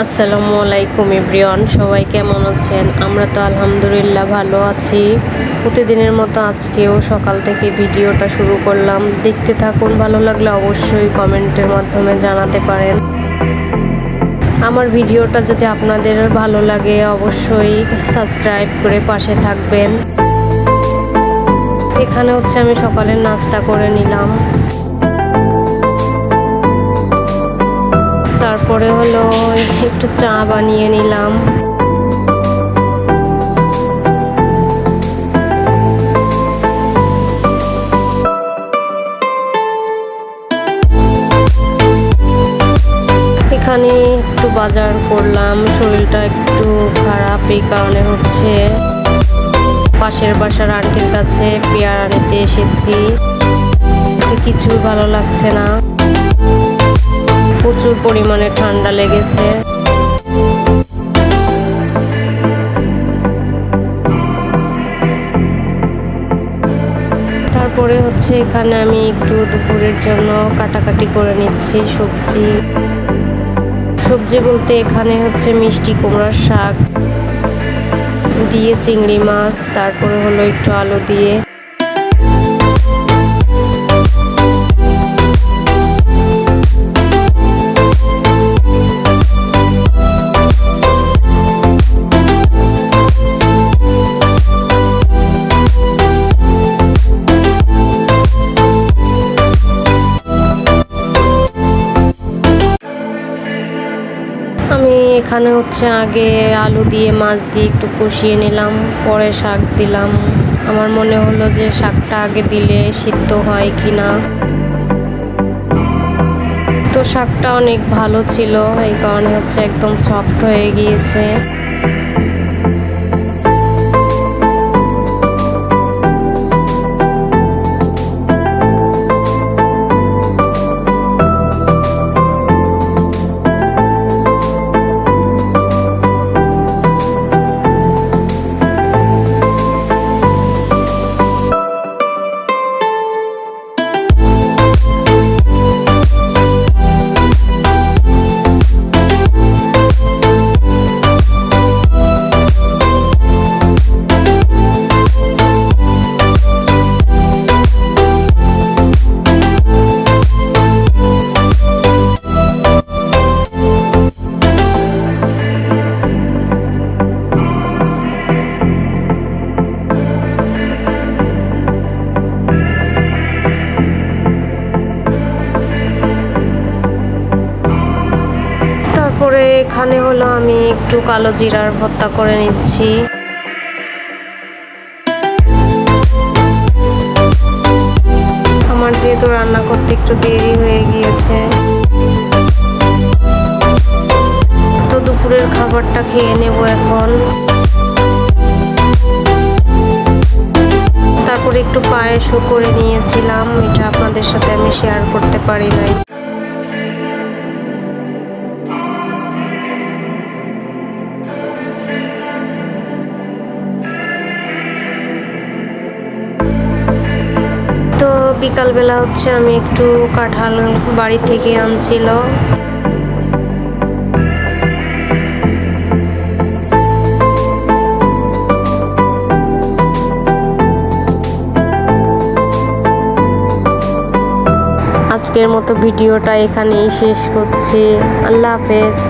আসসালামু আলাইকুম এভরিওয়ান, সবাই কেমন আছেন? আমরা তো আলহামদুলিল্লাহ ভালো আছি। প্রতিদিনের মতো আজকেও সকাল থেকে ভিডিওটা শুরু করলাম। দেখতে থাকুন, ভালো লাগলে অবশ্যই কমেন্টের মাধ্যমে জানাতে পারেন। আমার ভিডিওটা যদি আপনাদের ভালো লাগে অবশ্যই সাবস্ক্রাইব করে পাশে থাকবেন। এখানে আমি সকালের নাস্তা করে নিলাম। তারপরে একটু চা বানিয়ে নিলাম। এখানে একটু বাজার করলাম, শরীরটা একটু খারাপ, এই কারণে পাশের বাসার আন্টির কাছে পেয়ারা নিতে এসেছি। কিছুই ভালো লাগছে না, প্রচুর পরিমাণে ঠান্ডা লেগেছে। তারপরে এখানে আমি একটু দুপুরের জন্য কাটাকাটি করে নিচ্ছি সবজি বলতে এখানে মিষ্টি কুমড়ার শাক দিয়ে চিংড়ি মাছ, তারপরে একটু আলু দিয়ে। আমি এখানে আগে আলু দিয়ে মাছ দিয়ে একটু কষিয়ে নিলাম, পরে শাক দিলাম। আমার মনে হলো যে শাকটা আগে দিলে সিদ্ধ হয় কিনা। তো শাকটা অনেক ভালো ছিল, এই কারণে একদম সফট হয়ে গিয়েছে। তারপরে এখানে আমি একটু কালো জিরার ভর্তা করে নিচ্ছি। আমার যেহেতু রান্না করতে একটু দেরি হয়ে গিয়েছে, তো দুপুরের খাবারটা খেয়ে নেব এখন। তারপরে একটু পায়েসও করে নিয়েছিলাম, এটা আপনাদের সাথে আমি শেয়ার করতে পারি নাই। তো বিকালবেলা আমি একটু কাঁঠাল বাড়ি থেকে আনছিল। আজকের মতো ভিডিওটা এখানেই শেষ করছি। আল্লাহ হাফেজ।